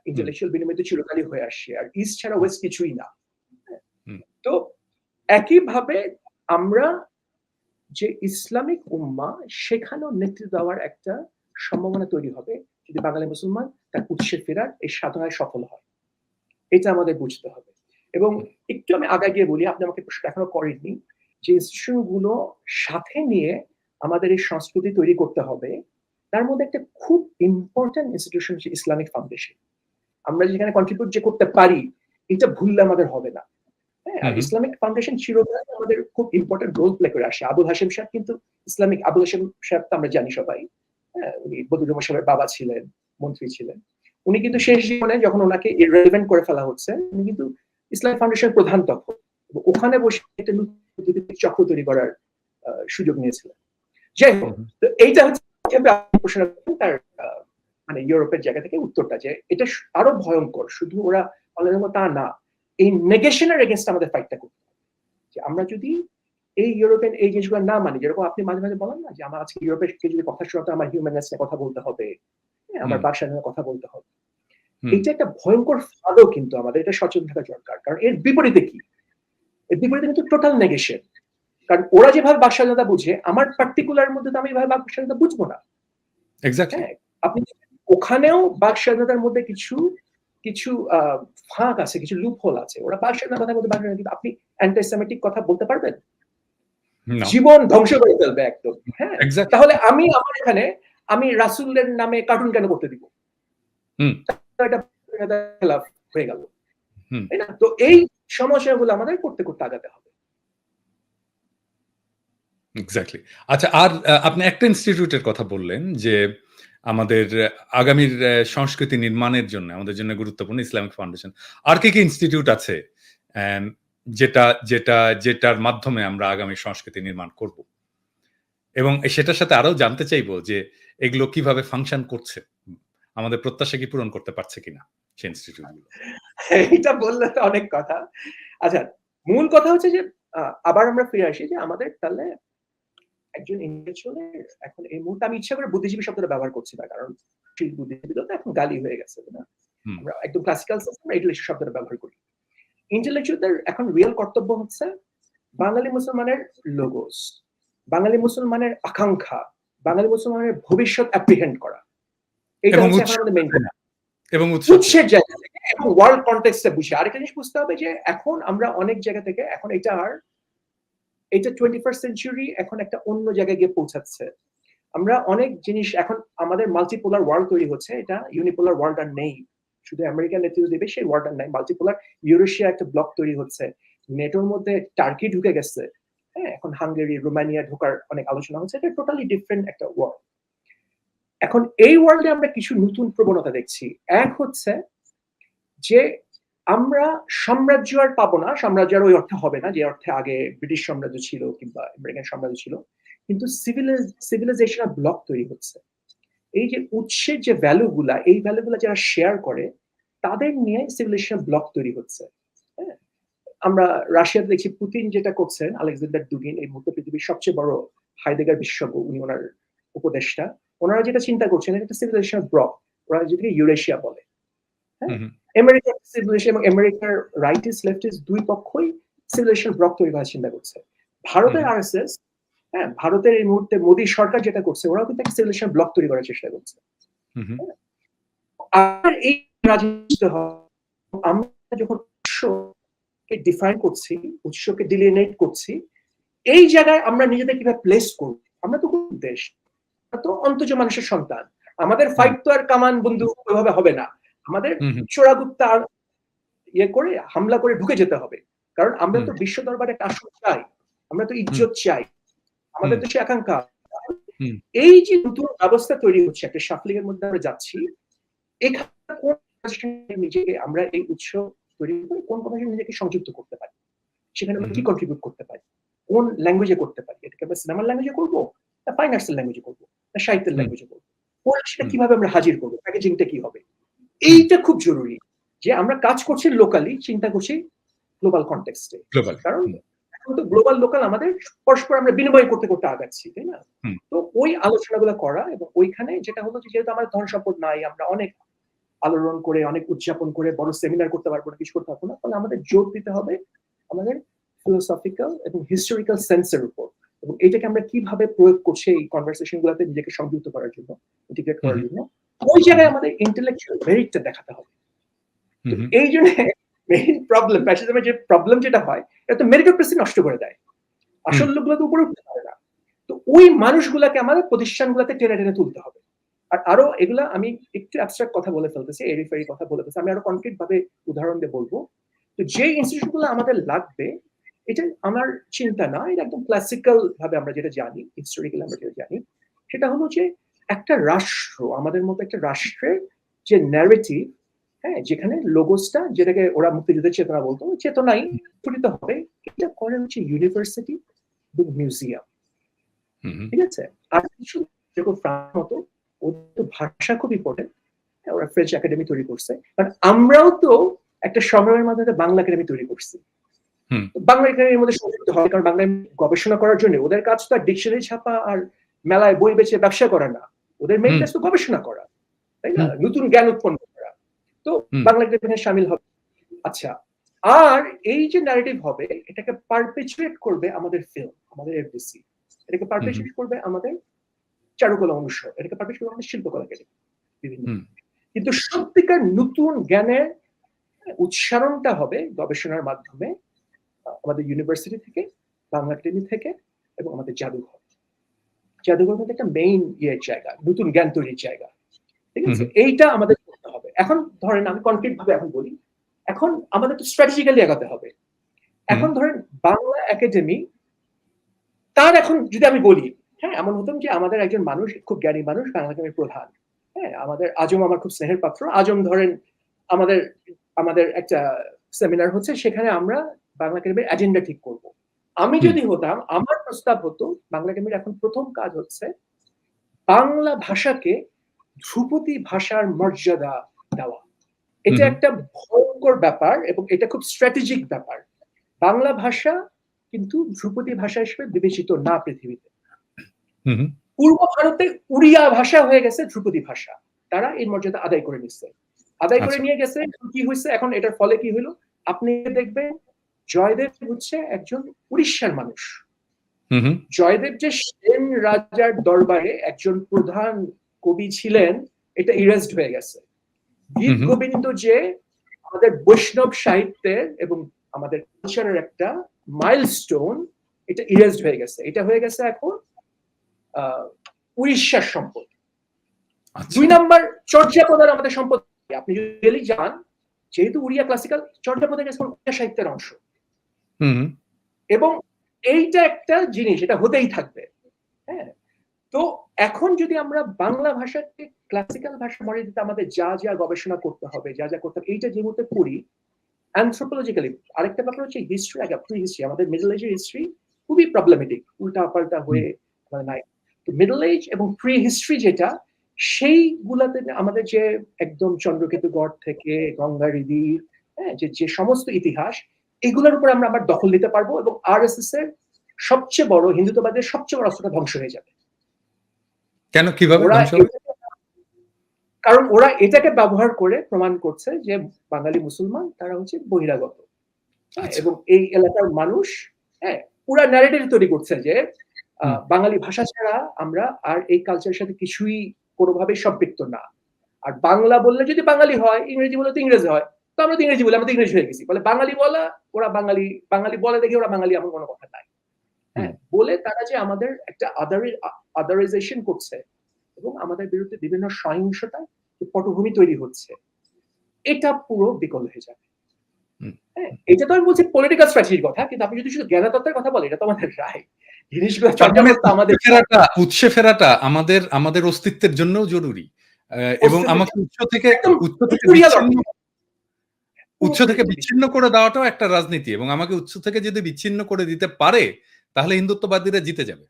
ইন্টেলেকচুয়াল বিনিময় তো চিরকালই হয়ে আসছে, আর ইস্ট ছাড়া ওয়েস্ট কিছুই না। তো একইভাবে আমরা যে ইসলামিক উম্মা, সেখানেও নেতৃত্ব দেওয়ার একটা সম্ভাবনা তৈরি হবে যদি বাঙালি মুসলমান তার উৎসে ফেরার এই সাধনায় সফল হয়। এটা আমাদের বুঝতে হবে। এবং একটু আমি আগে গিয়ে বলি, আপনি আমাকে প্রশ্ন এখনো করেননি, যে ইনস্টিটিউশন গুলো সাথে নিয়ে আমাদের এই সংস্কৃতি তৈরি করতে হবে, তার মধ্যে একটা খুব ইম্পর্টেন্ট ইনস্টিটিউশন হচ্ছে ইসলামিক ফাউন্ডেশন। আমরা যেখানে কন্ট্রিবিউট যে করতে পারি, এটা ভুললে আমাদের হবে না। হ্যাঁ, ইসলামিক ফাউন্ডেশন চিরকাল আমাদের খুব ইম্পর্টেন্ট রোল প্লে করে আসে। আবুল হাশেম সাহেব কিন্তু ইসলামিক, আবুল হাশেম সাহেব তো আমরা জানি সবাই, হ্যাঁ, উনি বদরুল সাহেবের বাবা ছিলেন, মন্ত্রী ছিলেন। উনি কিন্তু শেষ জীবনে যখন ওনাকে ইররিলেভেন্ট করে ফেলা হচ্ছে, উনি কিন্তু ইসলামিক ফাউন্ডেশন প্রধান তখন, ওখানে বসে একটা নতুন চক্র তৈরি করার সুযোগ নিয়েছিলেন। যাই হোক, তো এইটা হচ্ছে তার মানে ইউরোপের জায়গা থেকে উত্তরটা, যে এটা আরো ভয়ঙ্কর, শুধু ওরা তা না, এই নেগেশনের এগেইনস্ট আমাদের ফাইটটা করতে হবে। যে আমরা যদি এই ইউরোপিয়ান এই জিনিসগুলো না মানি, যেরকম আপনি মাঝে মাঝে বলেন না যে আমার আজকে ইউরোপের যদি কথা শোনাতে আমার হিউম্যাননেস নিয়ে কথা বলতে হবে, আমার ভাষা নিয়ে কথা বলতে হবে, এটা একটা ভয়ঙ্কর ফাঁদও, কিন্তু আমাদের এটা সচেতন থাকা দরকার। কারণ এর বিপরীতে কি? এর বিপরীতে কিন্তু টোটাল নেগেশন। কারণ ওরা যেভাবে বাক স্বাধীনতা বুঝে, আমার পার্টিকুলার মধ্যে তো আমি এভাবে বাক স্বাধীনতা বুঝবো না। এক্স্যাক্টলি। হ্যাঁ, আপনি ওখানেও বাক স্বাধীনতার মধ্যে কিছু কিছু ফাঁক আছে, কিছু লুপ হোল আছে। ওরা বাক স্বাধীনতার কথা বলতে পারবে না, কিন্তু আপনি অ্যান্টিসেমিটিক কথা বলতে পারবেন? না, জীবন ধ্বংস করে ফেলবে একদম। হ্যাঁ, এক্স্যাক্টলি। তাহলে আমি আমার এখানে আমি রাসূলের নামে কার্টুন কেন করতে দিব? হুম, এটা খেলাফ হয়ে গেল, হুম। তাই না? তো এই সমস্যাগুলো আমাদের করতে করতে আগাতে হবে। এক্স্যাক্টলি। আচ্ছা, আর আপনি একটা ইনস্টিটিউটের কথা বললেন যে আমাদের আগামীর সংস্কৃতি নির্মাণের জন্য আমাদের জন্য গুরুত্বপূর্ণ ইসলামিক ফাউন্ডেশন। আর কি ইনস্টিটিউট আছে অ্যাম যেটার মাধ্যমে আমরা আগামী সংস্কৃতি নির্মাণ করব? এবং সেটার সাথে আরো জানতে চাইবো যে এগুলো কিভাবে ফাংশন করছে? আমাদের প্রত্যাশা কি পূরণ করতে পারছে কিনা সেই ইনস্টিটিউট গুলো? এইটা বললে তো অনেক কথা। আচ্ছা, মূল কথা হচ্ছে যে আবার আমরা ফিরে আসি যে আমাদের তাহলে একজন ইন্টেলেকচুয়ালের এখন এই মুহূর্তে আমি ইচ্ছা করে বুদ্ধিজীবী শব্দটা ব্যবহার করছি না, কারণ বুদ্ধিজীবী তো এখন গালি হয়ে গেছে, তাই না? হুম, আমরা একদম ক্লাসিক্যাল সিস্টেম ইন্টেলেকচুয়াল শব্দটা ব্যবহার করি। ইন্টেলেকচুয়ালদের এখন রিয়েল কর্তব্য হচ্ছে বাঙালি মুসলমানের লোগোস, বাঙালি মুসলমানের আকাঙ্ক্ষা, বাঙালি মুসলমানের ভবিষ্যৎ অ্যাপ্রিহেন্ড করা। এটা এবং হচ্ছে এখন উৎস আমাদের মেইন না, এবং উৎস উৎসের জায়গা থেকে এবং ওয়ার্ল্ড কনটেক্সটে বুঝে। আরেকটা জিনিস বুঝতে হবে যে এখন আমরা অনেক জায়গা থেকে এখন এটা 21st সেঞ্চুরি এখন একটা অন্য জায়গায় গিয়ে পৌঁছাচ্ছে। আমরা অনেক জিনিস এখন আমাদের মাল্টিপোলার ওয়ার্ল্ড তৈরি হচ্ছে, এটা ইউনিপোলার ওয়ার্ল্ড আর নেই। শুধু আমেরিকার নেতৃত্ব দেবে সেই ওয়ার্ল্ড আর নাই, মাল্টিপোলার ইউরেশিয়া একটা ব্লক তৈরি হচ্ছে, নেটোর মধ্যে টার্কি ঢুকে গেছে। হ্যাঁ, এখন হাঙ্গেরি রোমানিয়া ঢোকার অনেক আলোচনা হচ্ছে, এটা টোটালি ডিফারেন্ট একটা ওয়ার্ল্ড। এখন এই ওয়ার্ল্ডে আমরা কিছু নতুন প্রবণতা দেখছি। এক হচ্ছে যে আমরা সাম্রাজ্য আর পাবো না, সাম্রাজ্য আর ওই অর্থে হবে না যে অর্থে আগে ব্রিটিশ সাম্রাজ্য ছিল কিংবা আমেরিকান সাম্রাজ্য ছিল, কিন্তু সিভিলাইজেশন ব্লক তৈরি হচ্ছে। এই যে উৎসের যে ভ্যালুগুলা, এই ভ্যালুগুলা যারা শেয়ার করে তাদের নিয়ে সিভিলাইজেশন ব্লক তৈরি হচ্ছে। হ্যাঁ, আমরা রাশিয়াতে দেখছি পুতিন যেটা করছেন, আলেকজান্ডার দুগিন এই মুহূর্তে পৃথিবীর সবচেয়ে বড় হাইডেগার বিশেষজ্ঞ, উনি ওনার উপদেষ্টা, ওনারা যেটা চিন্তা করছেন এটা সিভিলাইজেশন ব্লক, ওরা যেটাকে ইউরেশিয়া বলে। হ্যাঁ, আমেরিকার সিভিলাইজেশন এবং আমেরিকার রাইটিস্ট লেফটিস্ট দুই পক্ষই সিভিলাইজেশন ব্লক তৈরি করার চিন্তা করছে। ভারতের আরএসএস, হ্যাঁ, ভারতের এই মুহূর্তে মোদী সরকার যেটা করছে, ওরাও কিন্তু একটা সিভিলাইজেশন ব্লক তৈরি করার চেষ্টা করছে। আর এই রাজনীতি আমরা যখন উৎসকে ডিফাইন করছি, উৎসকে ডিলিনেট করছি, এই জায়গায় আমরা নিজেদের কিভাবে প্লেস করব? আমরা তো কোন দেশ, আমরা তো অন্তজ মানুষের সন্তান। আমাদের ফাইট তো আর কামান বন্দুক ওইভাবে হবে না। আমাদের চোরাগুপ্তা ইয়ে করে হামলা করে ঢুকে যেতে হবে, কারণ আমরা তো বিশ্ব দরবারে একটা আসন চাই, আমরা তো ইজ্জত চাই, আমাদের তো সে আকাঙ্ক্ষা। এই যে নতুন ব্যবস্থা তৈরি হচ্ছে একটা শাফলিং এর মধ্যে আমরা যাচ্ছি, এখানে কোন নিজেকে আমরা এই উৎস তৈরি করে কোন কমিশন নিজেকে সংযুক্ত করতে পারি, সেখানে আমরা কি কন্ট্রিবিউট করতে পারি, কোন ল্যাঙ্গুয়েজে করতে পারি, এটাকে আমরা সিনেমার ল্যাঙ্গুয়েজে করবো না ফাইন আর্টসের ল্যাঙ্গুয়েজে করবো না সাহিত্যের ল্যাঙ্গুয়েজে করবো, সেটা কিভাবে আমরা হাজির করবো, প্যাকেজিংটা কি হবে, এইটা খুব জরুরি। যে আমরা কাজ করছি লোকালি, চিন্তা করছি গ্লোবাল কনটেক্সটে, কারণ এখন তো গ্লোবাল লোকাল আমাদের পরস্পর আমরা বিনিময় করতে করতে আগাচ্ছি, তাই না? তো ওই আলোচনাগুলো করা, এবং ওইখানে যেটা হলো যে যেহেতু আমাদের ধন সম্পদ নাই, আমরা অনেক আলোড়ন করে অনেক উদযাপন করে বড় সেমিনার করতে পারবো না, কিছু করতে পারবো না, ফলে আমাদের জোর দিতে হবে আমাদের ফিলোসফিক্যাল এবং হিস্টোরিক্যাল সেন্সের উপর, এবং এটাকে আমরা কিভাবে প্রয়োগ করছি এই কনভারসেশন গুলোতে নিজেকে সংযুক্ত করার জন্য, ইন্টিগ্রেট করার জন্য, ওই জায়গায় আমাদের ইন্টেলেকচুয়াল মেরিটটা দেখাতে হবে। এই জন্য মেইন প্রবলেম, ফ্যাসিজমের যে প্রবলেম যেটা হয়, এটা তো মেরিটোক্রেসি নষ্ট করে দেয়, আসল লোকগুলো তো উপরে উঠতে পারে না। তো ওই মানুষগুলাকে আমাদের প্রতিষ্ঠানগুলোতে টেনে টেনে তুলতে হবে। আর আরো এগুলা আমি একটু অ্যাবস্ট্রাক্ট কথা বলে ফেলতেছি, এরি ফেরি কথা বলে ফেলতেছি, আমি আরো কনক্রিট ভাবে উদাহরণ দিয়ে বলবো। তো যে ইনস্টিটিউটগুলো আমাদের লাগবে, এটা আমার চিন্তা না, এটা একদম ক্লাসিক্যাল ভাবে আমরা যেটা জানি, হিস্টোরিক্যাল আমরা যেটা জানি, সেটা হলো যে একটা রাষ্ট্র, আমাদের মতো একটা রাষ্ট্রের যে ন্যারেটিভ, হ্যাঁ, যেখানে লোগোসটা, যেটাকে ওরা মুক্তিযুদ্ধের চেতনা বলতো, চেতনাই স্ফুটিত হবে, এটা করে হচ্ছে ইউনিভার্সিটি এবং মিউজিয়াম। ঠিক আছে? আর কিছু যেরকম ফ্রান্স মতো, ওদের ভাষা খুব ইম্পর্টেন্ট, ওরা ফ্রেঞ্চ একাডেমি তৈরি করছে, কারণ আমরাও তো একটা সংগ্রামের মাধ্যমে বাংলা একাডেমি তৈরি করছি। বাংলা একাডেমির মধ্যে সংযুক্ত হয়, কারণ বাংলায় গবেষণা করার জন্য ওদের কাজ তো আর ডিকশনারি ছাপা আর মেলায় বই বেচে ব্যবসা করা না, ওদের মেইন কাজ তো গবেষণা করা, তাই না, নতুন জ্ঞান উৎপন্ন করা। তো বাংলা একাডেমি শামিল হবে। আচ্ছা, আর এই যে ন্যারেটিভ হবে, এটাকে পারপেচুয়েট করবে আমাদের ফিল্ম, আমাদের এফডিসি, এটাকে পাবলিশ করবে আমাদের চারুকলা অনুষদ, এটাকে পাবলিশ করবে আমাদের শিল্পকলা একাডেমি বিভিন্ন। কিন্তু সত্যিকার নতুন জ্ঞানের উচ্চারণটা হবে গবেষণার মাধ্যমে আমাদের ইউনিভার্সিটি থেকে, বাংলা একাডেমি থেকে, এবং আমাদের জাদুঘর। জাদুঘর মধ্যে একটা মেইন ইয়ের জায়গা, নতুন জ্ঞান তৈরির জায়গা, ঠিক আছে? এইটা আমাদের করতে হবে। এখন ধরেন আমি কনক্রিট ভাবে এখন বলি, এখন আমাদের তো স্ট্র্যাটেজিক্যালি এগোতে হবে। এখন ধরেন বাংলা একাডেমি, তার এখন যদি আমি বলি, হ্যাঁ, এমন হতাম যে আমাদের একজন মানুষ, খুব জ্ঞানী মানুষ, বাংলা একাডেমির প্রধান, হ্যাঁ, আমাদের আজম আমার খুব স্নেহের পাত্র। আজম ধরেন আমাদের একটা সেমিনার হচ্ছে, সেখানে আমরা বাংলা একাডেমির এজেন্ডা ঠিক করব। আমি যদি হতাম, আমার প্রস্তাব হতো বাংলা একাডেমির এখন প্রথম কাজ হচ্ছে বাংলা ভাষাকে ধ্রুপদী ভাষার মর্যাদা দেওয়া। এটা একটা ভয়ঙ্কর ব্যাপার এবং এটা খুব স্ট্র্যাটেজিক ব্যাপার। বাংলা ভাষা কিন্তু ধ্রুপদী ভাষা হিসেবে বিবেচিত না পৃথিবীতে। পূর্ব ভারতে উড়িয়া ভাষা হয়ে গেছে ধ্রুপদী ভাষা, তারা এই মর্যাদা আদায় করে নিচ্ছে, আদায় করে নিয়ে গেছে। কি হয়েছে এখন, এটার ফলে কি হলো, আপনি দেখবেন জয়দেব হচ্ছে একজন উড়িষ্যার মানুষ। জয়দেব যে সেন রাজার দরবারে একজন প্রধান কবি ছিলেন, এটা ইরেজড হয়ে গেছে। গীত গোবিন্দ যে আমাদের বৈষ্ণব সাহিত্যের এবং আমাদের কালচারের একটা মাইলস্টোন, এটা ইরেজড হয়ে গেছে। এটা হয়ে গেছে এখন উড়িষ্যার সম্পদ। 2 নাম্বার, চর্যাপদের আমাদের সম্পদ। আপনি যদি যান, যেহেতু উড়িয়া ক্লাসিক্যাল, চর্যাপদের কাছে উড়িয়া সাহিত্যের অংশ, এবং এইটা একটা জিনিস, এটা হতেই থাকবে। হ্যাঁ, তো এখন যদি আমরা বাংলা ভাষাকে ক্লাসিক্যাল ভাষা মর্যাদা, আমাদের যা যা গবেষণা করতে হবে, যা যা করতে হবে, এইটা যে মুহূর্তে করি অ্যানথ্রোপোলজিক্যালি। আরেকটা ব্যাপার হচ্ছে হিস্ট্রি, আগে প্রি হিস্ট্রি, আমাদের মিডল এজের হিস্ট্রি খুবই প্রবলেমেটিক, উল্টা পাল্টা হয়ে নাই। তো মিডল এজ এবং প্রি হিস্ট্রি যেটা, সেইগুলাতে আমাদের যে একদম চন্দ্রকেতু গড় থেকে গঙ্গা রিদির, হ্যাঁ, যে সমস্ত ইতিহাস, এগুলোর উপর আমরা আবার দখল নিতে পারবো এবং আরএসএস এর সবচেয়ে বড়, হিন্দুত্ববাদের সবচেয়ে বড় অস্ত্রটা ধ্বংস হয়ে যাবে। কেন, কিভাবে ধ্বংস হবে? কারণ ওরা এটাকে ব্যবহার করে প্রমাণ করছে যে বাঙালি মুসলমান তারা হচ্ছে বহিরাগত, এবং এই এলাকার মানুষ, হ্যাঁ, পুরা ন্যারেটিভ তৈরি করছে যে বাঙালি ভাষা ছাড়া আমরা আর এই কালচারের সাথে কিছুই কোনোভাবেই সম্পৃক্ত না। আর বাংলা বললে যদি বাঙালি হয়, ইংরেজি বললে তো ইংরেজি হয়, তো আমরা তো ইংরেজি বলি, আমরা তো ইংরেজি হয়ে গেছি। বলে বাঙালি বলা, ওরা বাঙালি, বাঙালি বলে দেখে ওরা বাঙালি, এমন কোনো কথা নাই। হ্যাঁ, বলে তারা যে আমাদের একটা আদারাইজেশন করছে এবং আমাদের বিরুদ্ধে বিভিন্ন সহিংসতা পটভূমি তৈরি হচ্ছে, এটা পুরো বিকল হয়ে যাবে। হ্যাঁ, এটা তো আমি বলছি পলিটিক্যাল স্ট্র্যাটেজির কথা, কিন্তু আপনি যদি শুধু জ্ঞানতত্ত্বের কথা বলেন, এটা তো আমাদের রাইট। জিনিসগুলো চর্চা করতে আমাদের উৎসে ফেরাটা আমাদের অস্তিত্বের জন্যও জরুরি, এবং আমাকে উৎস থেকে বিচ্ছিন্ন করে দেওয়াটাও একটা রাজনীতি, এবং আমাকে উৎস থেকে যদি বিচ্ছিন্ন করে দিতে পারে, তাহলে হিন্দুত্ববাদীরা জিতে যাবে।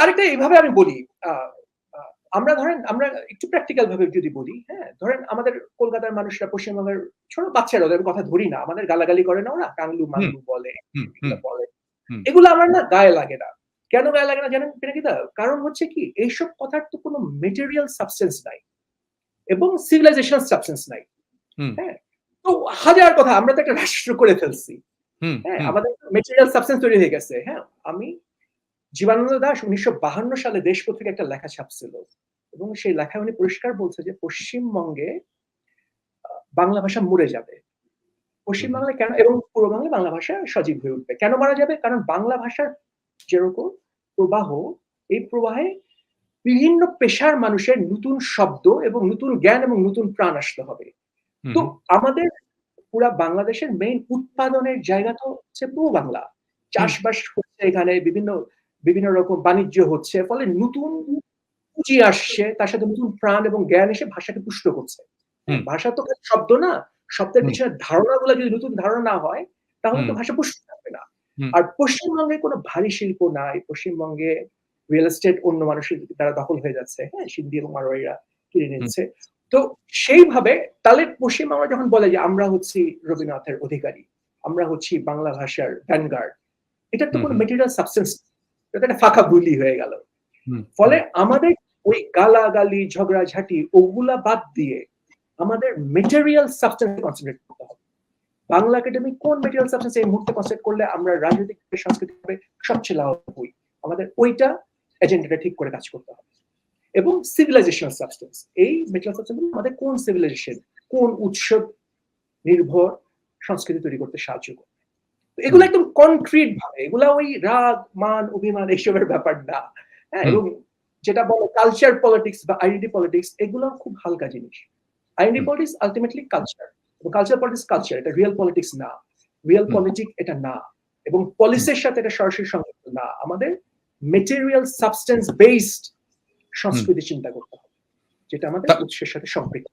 আরেকটা এইভাবে আমি বলি, আমরা ধরেন, আমরা একটু প্র্যাকটিক্যাল ভাবে যদি বলি, হ্যাঁ, ধরেন আমাদের কলকাতার মানুষরা, পশ্চিমবঙ্গের ছোট বাচ্চারা, ওদের কথা ধরি না, আমাদের গালাগালি করে না, ওরা কাংলু মাংলু বলে, এগুলো আমার না গায়ে লাগে না। কেন গায়ে লাগে না জানেন পিনাকিদা? কারণ হচ্ছে কি, এইসব কথার তো কোনো মেটেরিয়াল সাবস্টেন্স নাই এবং সিভিলাইজেশন সাবস্টেন্স নাই। হ্যাঁ, তো হাজার কথা, আমরা তো একটা রাষ্ট্র করে ফেলছি, হ্যাঁ, আমাদের মেটেরিয়াল সাবস্টেন্স তৈরি হয়ে গেছে। হ্যাঁ, আমি জীবানন্দ দাশ 1952 সালে দেশপত্রিকা একটা লেখা ছাপছিল এবং সেই লেখায় উনি পরিষ্কার বলছে যে পশ্চিমবঙ্গে বাংলা ভাষা মরে যাবে। পশ্চিমবাংলায় কেন এবং পূর্ব বাংলায় বাংলা ভাষা সজীব হয়ে উঠবে। কেন মারা যাবে? কারণ বাংলা ভাষার যেরকম প্রবাহ, এই প্রবাহে বিভিন্ন পেশার মানুষের নতুন শব্দ এবং নতুন জ্ঞান এবং নতুন প্রাণ আসতে হবে। তো আমাদের পুরা বাংলাদেশের মেইন উৎপাদনের জায়গা তো হচ্ছে পূর্ব বাংলা। চাষবাস হচ্ছে এখানে, বিভিন্ন রকম বাণিজ্য হচ্ছে, ফলে নতুন পুঁজি আসছে, তার সাথে নতুন প্রাণ এবং জ্ঞান এসে ভাষাকে পুষ্ট করছে। ভাষা তো শব্দ না, শব্দের পিছনে ধারণাগুলো যদি নতুন ধারণা না হয়, তাহলে তো ভাষা পুষ্ট থাকবে না। আর পশ্চিমবঙ্গে কোনো ভারী শিল্প নাই, পশ্চিমবঙ্গে রিয়েল এস্টেট অন্য মানুষের দ্বারা দখল হয়ে যাচ্ছে, হ্যাঁ, সিন্ধি এবং মারোয়ারিরা কিনে নিচ্ছে। তো সেইভাবে তাহলে পশ্চিমবাংলা যখন বলে যে আমরা হচ্ছি রবীন্দ্রনাথের অধিকারী, আমরা হচ্ছি বাংলা ভাষার ভ্যানগার্ড, এটা তো কোনো মেটেরিয়াল সাবস্টেন্স, এটা একটা ফাঁকা বুলি হয়ে গেল। ফলে আমাদের ওই গালাগালি, ঝগড়াঝাটি, ওগুলা বাদ দিয়ে আমাদের মেটেরিয়াল সাবস্টেন্স কনসেন্ট্রেট করতে হবে। বাংলা একাডেমি কোন মেটেরিয়াল সাবস্টেন্স এই মুহূর্তে কনসেপ্ট করলে আমরা রাজনৈতিক সাংস্কৃতিক ভাবে সবচেয়ে লাভ হই, আমাদের ওইটা এজেন্ডাটা ঠিক করে কাজ করতে হবে। এবং সিভিলাইজেশনাল সাবস্টেন্স, এই মেটেরিয়াল সাবস্টেন্স আমাদের কোন সিভিলাইজেশন, কোন উৎসব নির্ভর সংস্কৃতি তৈরি করতে সাহায্য করে। এগুলো একদম কনক্রিট ভাবে, এগুলা ওই রাগ মান অভিমান এইসবের ব্যাপার না। হ্যাঁ, এবং যেটা বলে কালচার পলিটিক্স বা আইডেন্টি পলিটিক্স, এগুলো খুব হালকা জিনিস। আইডেন্টি পলিটিক্স আলটিমেটলি কালচার, এবং কালচার পলিটিক্স কালচার, এটা রিয়েল পলিটিক্স না, রিয়েল পলিটিক এটা না, এবং পলিসির সাথে এটা সরাসরি সংযুক্ত না। আমাদের মেটেরিয়াল সাবস্টেন্স বেসড সংস্কৃতি চিন্তা করতে হবে, যেটা আমাদের উৎসের সাথে সম্পৃক্ত।